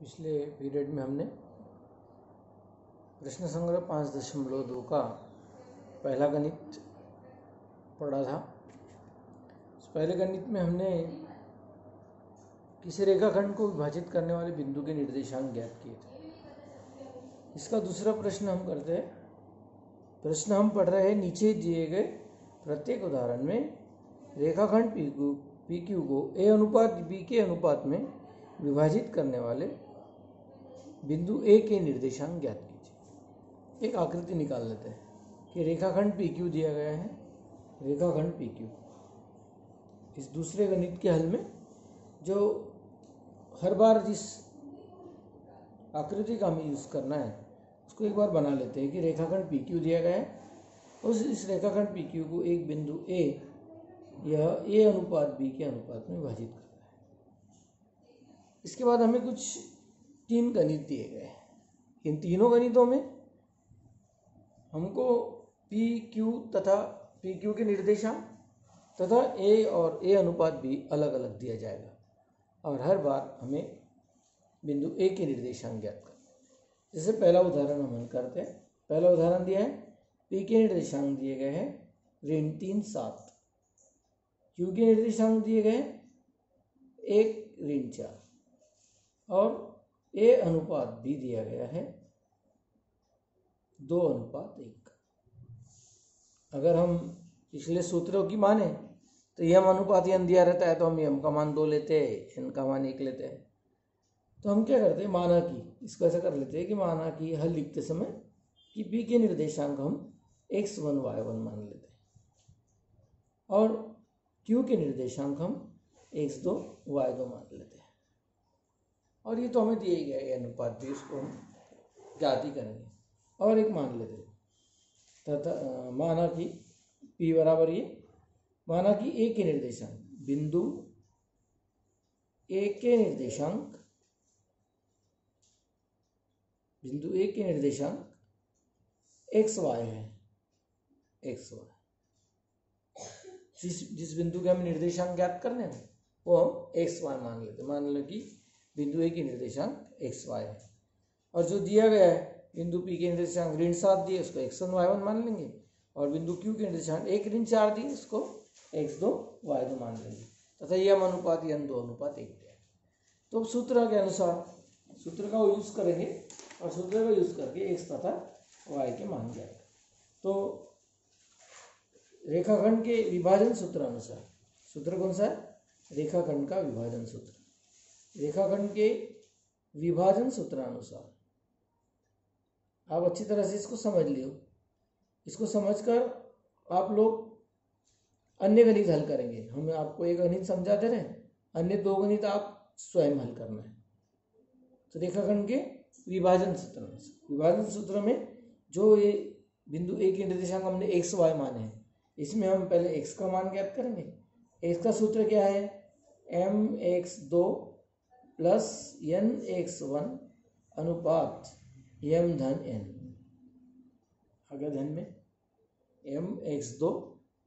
पिछले पीरियड में हमने प्रश्न संग्रह 5.2 का पहला गणित पढ़ा था। इस पहले गणित में हमने किसी रेखाखंड को विभाजित करने वाले बिंदु के निर्देशांक ज्ञात किए थे। इसका दूसरा प्रश्न हम करते हैं। प्रश्न हम पढ़ रहे हैं, नीचे दिए गए प्रत्येक उदाहरण में रेखाखंड PQ को A अनुपात B के अनुपात में विभाजित करने वाले बिंदु A के निर्देशांक ज्ञात कीजिए। एक आकृति निकाल लेते हैं कि रेखाखंड PQ दिया गया है। रेखाखंड PQ, इस दूसरे गणित के हल में जो हर बार जिस आकृति का हमें यूज करना है उसको एक बार बना लेते हैं कि रेखाखंड PQ दिया गया है। इस रेखाखंड PQ को एक बिंदु A यह A अनुपात B के अनुपात में विभाजित करना है। इसके बाद हमें कुछ 3 गणित दिए गए हैं। इन तीनों गणितों में हमको PQ तथा PQ के निर्देशांक तथा A और A अनुपात B अलग अलग दिया जाएगा और हर बार हमें बिंदु A के निर्देशांक ज्ञात करना है। जैसे पहला उदाहरण हम हल करते हैं। पहला उदाहरण दिया है, P के निर्देशांक दिए गए हैं ऋण 3 7, Q के निर्देशांक दिए गए 1 ऋण 4 और A अनुपात B दिया गया है 2 अनुपात 1। अगर हम पिछले सूत्रों की माने तो यम अनुपात n दिया रहता है तो हम यम का मान 2 लेते हैं, n का मान 1 लेते हैं। तो हम क्या करते हैं, माना कि इसको ऐसा कर लेते हैं कि माना कि हल लिखते समय कि B के निर्देशांक हम x1 y1 मान लेते हैं और Q के निर्देशांक हम x2 y2 मान लेते हैं। और ये तो हमें दिए ही गए अनुपात भी, उसको हम ज्ञात ही करेंगे। और एक मान लेते हैं तथा माना कि P बराबर ये, माना कि A के निर्देशांक बिंदु A के निर्देशांक x y है। x y जिस बिंदु के हम निर्देशांक ज्ञात करने हैं वो हम x y मान लेते हैं। मान लो कि बिंदु A के निर्देशांक x y है और जो दिया गया है बिंदु P के निर्देशांक ऋण 7 दिए उसको x1 y1 मान लेंगे और बिंदु Q के निर्देशांक 1 ऋण 4 दिए उसको x2 y2 मान लेंगे तथा यम अनुपात n 2 अनुपात 1 दिया। तो सूत्र के अनुसार सूत्र का यूज करेंगे और सूत्र का यूज करके x तथा y के मान जाएगा। तो रेखाखंड के विभाजन सूत्र अनुसार, सूत्र कौन सा है, रेखाखंड का विभाजन सूत्र। रेखाखंड के विभाजन सूत्रानुसार आप अच्छी तरह से इसको समझ लियो। इसको समझकर आप लोग अन्य गणित हल करेंगे। हम आपको एक गणित समझाते रहे, अन्य 2 गणित आप स्वयं हल करना है। तो रेखाखंड के विभाजन सूत्र में जो ये बिंदु A के निर्देशांक हमने x y माने हैं, इसमें हम पहले x का मान ज्ञात करेंगे। x का सूत्र क्या है, mx2 प्लस nx1 अनुपात m धन n। आगे धन में mx2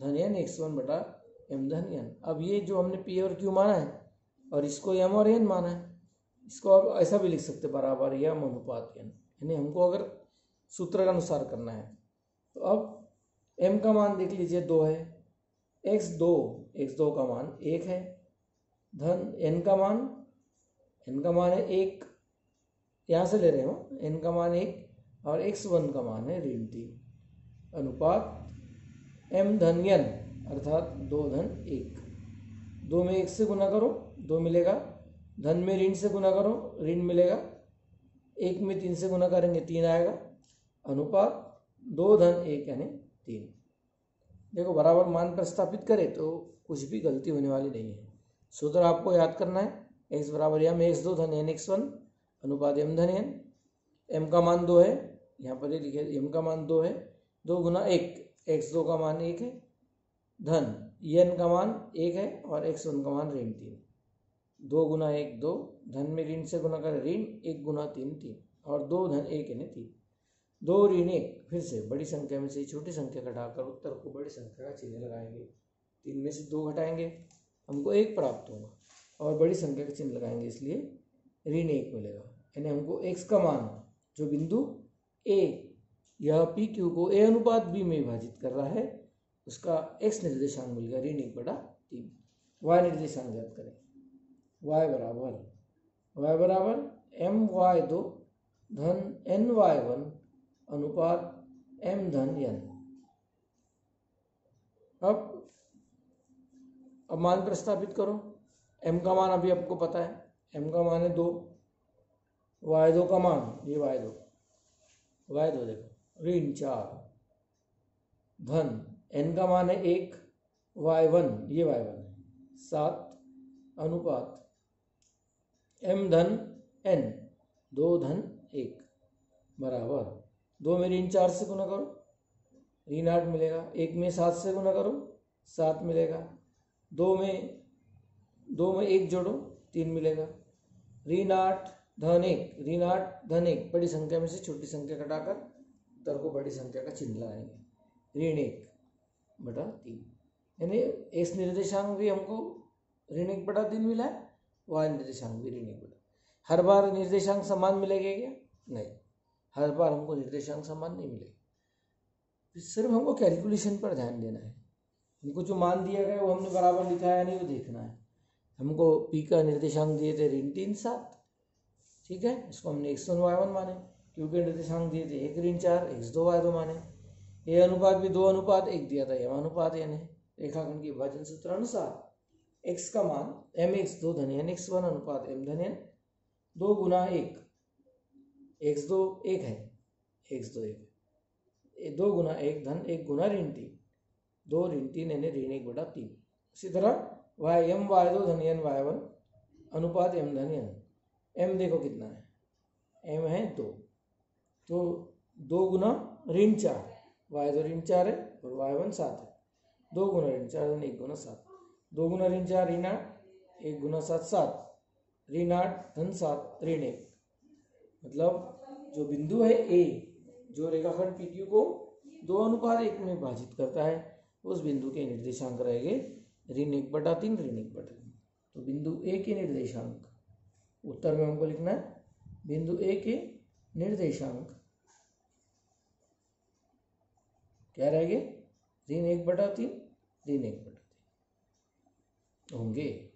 धन n x1 बटा m धन n। अब ये जो हमने P और Q माना है और इसको m और n माना है, इसको अब ऐसा भी लिख सकते बराबर m अनुपात n। यानी हमको अगर सूत्र के अनुसार करना है तो अब m का मान देख लीजिए 2 है, x2 का मान 1 है, धन n का मान है 1, यहाँ से ले रहे हो, n का मान 1 और x1 का मान है ऋण 3 अनुपात m धन n अर्थात 2 धन 1। 2 में 1 से गुना करो 2 मिलेगा, धन में ऋण से गुना करो ऋण मिलेगा, 1 में 3 से गुना करेंगे 3 आएगा, अनुपात 2 धन 1 यानी 3। देखो बराबर मान प्रस्थापित करें तो कुछ भी गलती होने वाली नहीं है। सूत्र आपको याद करना है, x बराबर m x2 धन n x1 अनुपात m धन n। m का मान 2 है, यहाँ पर लिखे m का मान 2 है, 2 गुना 1, x2 का मान 1 है, धन n का मान 1 है और x1 का मान ऋण 3। 2 गुना 1 2, धन में ऋण से गुना करें ऋण, 1 गुना 3 3 और 2 धन 1 यानी 3। 2 ऋण 1, फिर से बड़ी संख्या में से छोटी संख्या घटाकर उत्तर को बड़ी संख्या का चिन्ह लगाएंगे। 3 में से 2 घटाएंगे हमको 1 प्राप्त होगा और बड़ी संख्या का चिन्ह लगाएंगे इसलिए ऋण 1 मिलेगा। यानी हमको x का मान जो बिंदु A यह पी क्यू को a अनुपात b में विभाजित कर रहा है उसका x निर्देशांक मिल गया ऋण 1/3। y निर्देशांक ज्ञात करें। y बराबर my2 धन ny1 अनुपात m धन n। अब मान प्रस्तापित करो। m का मान अभी आपको पता है, m का मान है 2, y2 का मान ये y2 देखो ऋण 4 धन n का मान है 1, y1 ये y1 है 7 अनुपात m धन n 2 धन 1 बराबर 2 में ऋण 4 से गुना करो ऋण 8 मिलेगा, 1 में 7 से गुना करो 7 मिलेगा, 2 में 1 जोड़ो 3 मिलेगा, ऋण 8 धन 1 ऋण 8 धन 1 बड़ी संख्या में से छोटी संख्या घटाकर उत्तर को बड़ी संख्या का चिन्ह लगाएंगे ऋण 1/3। यानी x निर्देशांक भी हमको ऋण 1/3 मिला है, y निर्देशांक भी ऋण 1/3। हर बार निर्देशांक समान मिलेगा क्या? नहीं, हर बार हमको निर्देशांक समान नहीं मिलेगा। सिर्फ हमको कैलकुलेशन पर ध्यान देना है। हमको जो मान दिया गया वो हमने बराबर लिखा है या नहीं वो देखना है। हमको p का निर्देशांक दिए थे ऋण 3 7, ठीक है, इसको हमने x1 y1 माने। q के निर्देशांक दिए थे 1 ऋण 4 x2 y2 माने। a अनुपात भी 2 अनुपात 1 दिया था m अनुपात n है। रेखाखंड के विभाजन सूत्र अनुसार x का मान mx2 धन n x1 अनुपात m धन n 2 गुना 1 x2 1 है x2 1 2 गुना 1 धन 1 गुना ऋण 3 2 ऋण 3 यानी ऋण 1/3। इसी तरह m y2 धन n y1 अनुपात m धन n, m देखो कितना है m है 2, तो 2 गुना ऋण 4 y2 ऋण 4 है और y1 7 है, 2 गुना ऋण 4 धन 1 गुना 7, 2 गुना ऋण 4 ऋण 8 1 गुना 7 7 ऋण 8 धन 7 ऋण 1। मतलब जो बिंदु है A जो रेखाखंड PQ को 2:1 में विभाजित करता है उस बिंदु के निर्देशांक रहेंगे ऋण 1/3 ऋण 1/3। तो बिंदु A के निर्देशांक उत्तर में हमको लिखना है बिंदु A के निर्देशांक क्या रहेंगे ऋण 1/3 ऋण 1/3 होंगे।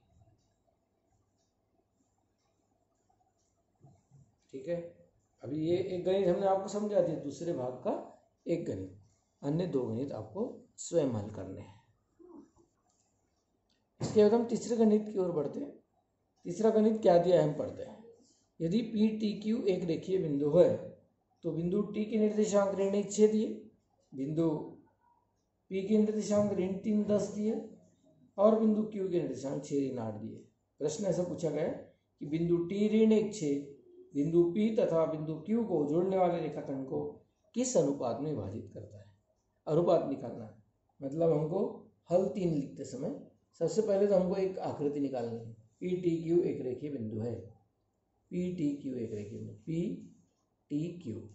ठीक है, अभी ये एक गणित हमने आपको समझा दिया, दूसरे भाग का एक गणित, अन्य 2 गणित आपको स्वयं हल करने हैं। इसके बाद हम तीसरे गणित की ओर बढ़ते हैं। तीसरा गणित क्या दिया है हम पढ़ते हैं। यदि पी टी क्यू एक रेखीय बिंदु है तो बिंदु टी के निर्देशांक ऋण 1 6 दिए, बिंदु पी के निर्देशांक ऋण 3 10 दिए और बिंदु क्यू के निर्देशांक 6 ऋण 8 दिए। प्रश्न ऐसा पूछा गया कि बिंदु टी ऋण 1 6 बिंदु P तथा बिंदु Q को जोड़ने वाले रेखाखंड को किस अनुपात में विभाजित करता है। अनुपात निकालना है, मतलब हमको हल 3 लिखते समय सबसे पहले तो हमको एक आकृति निकालनी है। पी टी क्यू एक रेखीय बिंदु है, पी टी क्यू एक रेखीय बिंदु पी टी क्यू,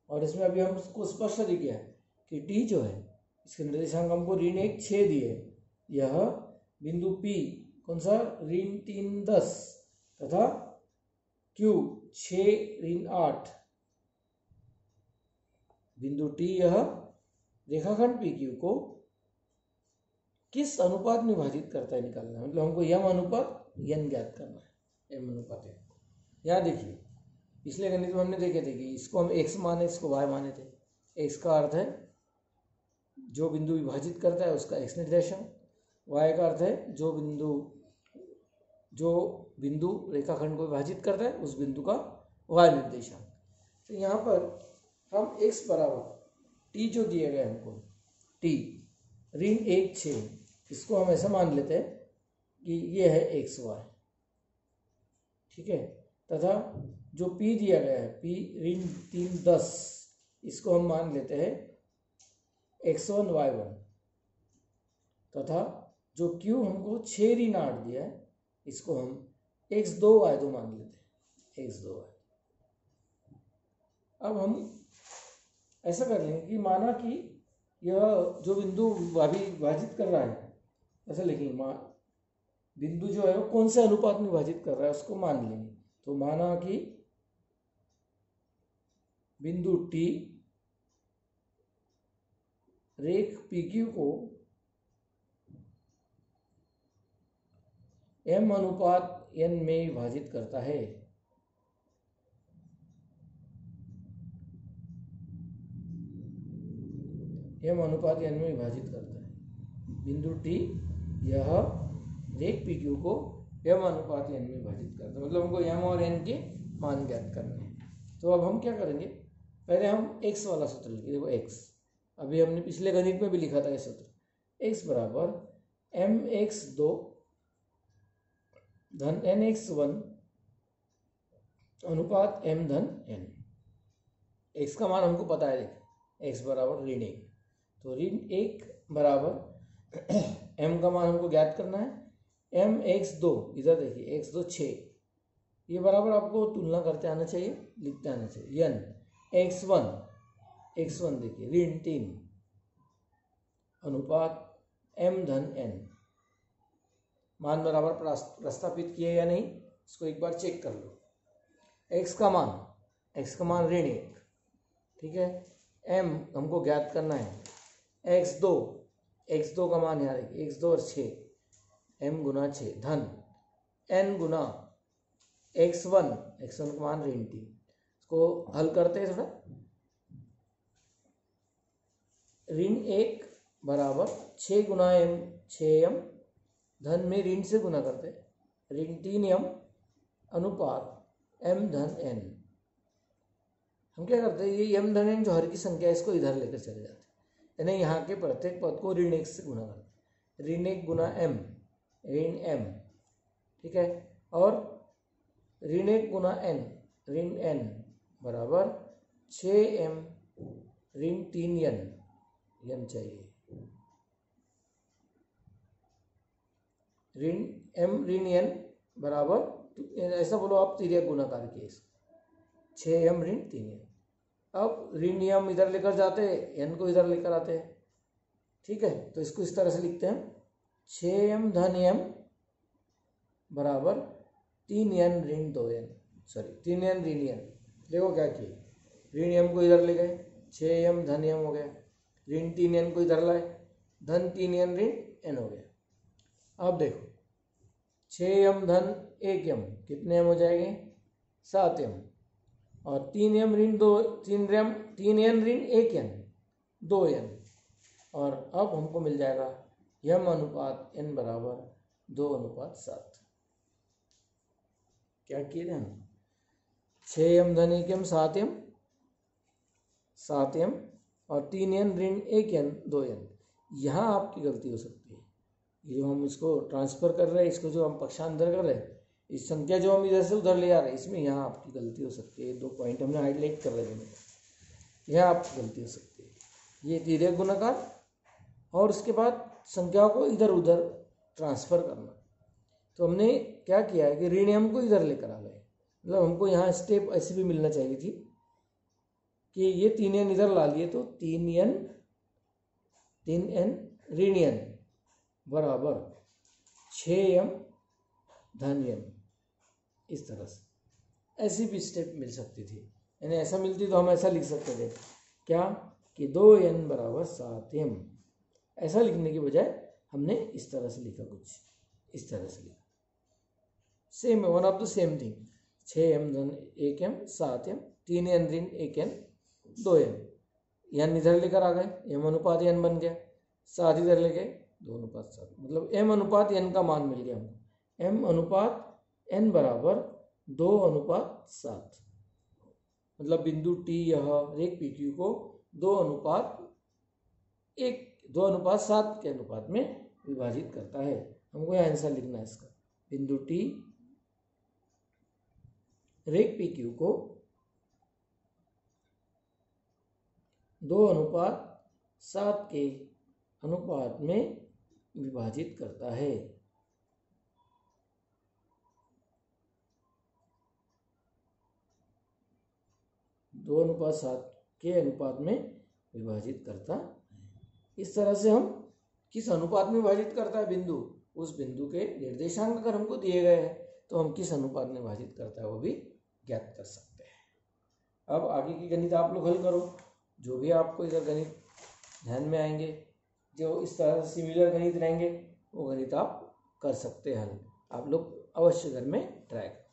और इसमें अभी हम उसको स्पष्ट लिख गया है कि टी जो है इसके निर्देशांक हमको ऋण 1 6 दिए, यह बिंदु P कौन सा ऋण 3 10 तथा Q 6 ऋण 8, बिंदु T यह रेखाखंड PQ को किस अनुपात में विभाजित करता है निकालना है। मतलब हमको यम अनुपात n ज्ञात करना है, m अनुपात n। यहाँ देखिए पिछले गणित में हमने देखे थे कि इसको हम x माने इसको y माने थे। x का अर्थ है जो बिंदु विभाजित करता है उसका x निर्देशांक, y का अर्थ है जो बिंदु रेखाखंड को विभाजित करता है उस बिंदु का y निर्देशांक। तो यहाँ पर हम x बराबर t जो दिया गया हमको t ऋण 1 6, इसको हम ऐसा मान लेते हैं कि ये है x y, ठीक है, तथा जो p दिया गया है p ऋण 3 10, इसको हम मान लेते हैं x1 y1, तथा जो q हमको 6 ऋण 8 दिया है इसको हम x2 y2 मान लेते हैं, x2 y। अब हम ऐसा कर लेंगे कि माना कि यह जो बिंदु विभाजित कर रहा है, ऐसा लिखेंगे बिंदु जो है वो कौन से अनुपात में विभाजित कर रहा है उसको मान लेंगे। तो माना कि बिंदु T रेख PQ को m अनुपात n में विभाजित करता है। m अनुपात n में विभाजित करता है बिंदु T, यह रेख PQ को m अनुपात n में विभाजित करता है। मतलब हमको m और n के मान ज्ञात करने हैं। तो अब हम क्या करेंगे, पहले हम x वाला सूत्र लिखेंगे। देखो x, अभी हमने पिछले गणित में भी लिखा था ये सूत्र, x बराबर mx2 धन nx1 अनुपात m धन n। x का मान हमको पता है, देखिए x बराबर ऋण 1, तो ऋण 1 बराबर m का मान हमको ज्ञात करना है। mx2, इधर देखिए x2 6, ये बराबर आपको तुलना करते आना चाहिए, लिखते आना चाहिए। n x1 देखिए ऋण 3 अनुपात m धन n, मान बराबर प्रस्तापित किए या नहीं इसको एक बार चेक कर लो। x का मान ऋण 1, ठीक है। m हमको ज्ञात करना है। x2 का मान यहाँ देखिए x2 और 6, m गुना 6 धन n गुना x1 का मान ऋण 3। इसको हल करते हैं थोड़ा। ऋण 1 बराबर 6 गुना m 6m धन में ऋण से गुना करते हैं ऋण 3m अनुपात m धन n। हम क्या करते हैं, ये m धन n जो हर की संख्या है इसको इधर लेकर चले जाते हैं, यानी यहाँ के प्रत्येक पद को ऋण 1 से गुना करते हैं। ऋण 1 गुना m ऋण m, ठीक है। और ऋण 1 गुना n ऋण n बराबर 6m ऋण 3n, n चाहिए। ऋण m ऋण n बराबर, ऐसा बोलो आप, तिर्यक गुणाकार किए इसको, 6m ऋण 3n। अब ऋण m इधर लेकर जाते हैं, n को इधर लेकर आते हैं, ठीक है। तो इसको इस तरह से लिखते हैं 6m धन m बराबर 3n ऋण 2n, सॉरी 3n ऋण n। देखो क्या किए, ऋण m को इधर ले गए, 6m धन m हो गया, ऋण 3n को इधर लाए, धन 3n ऋण n हो गया। अब देखो 6m धन 1m कितने m हो जाएंगे, 7m, और 3m ऋण 2 3n ऋण 1n 2n, और अब हमको मिल जाएगा m अनुपात n बराबर 2:7। क्या किए थे हम, 6m धन 1m 7m और 3n ऋण 1n 2n। यहाँ आपकी गलती हो सकती है, ये जो हम इसको ट्रांसफर कर रहे हैं, इसको जो हम पक्षांतर कर रहे हैं, इस संख्या जो हम इधर से उधर ले आ रहे हैं, इसमें यहाँ आपकी गलती हो सकती है। 2 पॉइंट हमने हाईलाइट कर रहे हैं, यहाँ आपकी गलती हो सकती है। ये तिर्यक गुणाकार और उसके बाद संख्याओं को इधर उधर ट्रांसफर करना। तो हमने क्या किया है कि ऋण m को इधर लेकर आ गए, मतलब हमको यहाँ स्टेप ऐसी भी मिलना चाहिए थी कि ये 3n इधर ला लिए, तो 3n ऋण n बराबर 6m धन n, इस तरह से ऐसी भी स्टेप मिल सकती थी। यानी ऐसा मिलती तो हम ऐसा लिख सकते थे क्या कि 2n बराबर 7m, ऐसा लिखने की बजाय हमने इस तरह से लिखा, कुछ इस तरह से लिखा। Same one of the same thing, 6m धन 1m 7m 3n ऋण 1n 2n, n इधर लेकर आ गए, m अनुपात n बन गया, 7 इधर ले गए 2:7, मतलब m अनुपात n का मान मिल गया हमको। m अनुपात n बराबर 2:7, मतलब बिंदु T यह रेख PQ को 2:7 के अनुपात में विभाजित करता है। हमको यह आंसर लिखना है इसका, बिंदु T रेख PQ को 2:7 के अनुपात में विभाजित करता है। दो अनुपात 7 के अनुपात में विभाजित करता है। इस तरह से हम किस अनुपात में विभाजित करता है बिंदु, उस बिंदु के निर्देशांक अगर हमको दिए गए हैं तो हम किस अनुपात में विभाजित करता है वो भी ज्ञात कर सकते हैं। अब आगे की गणित आप लोग हल करो, जो भी आपको इधर गणित ध्यान में आएंगे, जो इस तरह से सिमिलर गणित रहेंगे वो गणित आप कर सकते हैं हल। आप लोग अवश्य घर में ट्राई करें।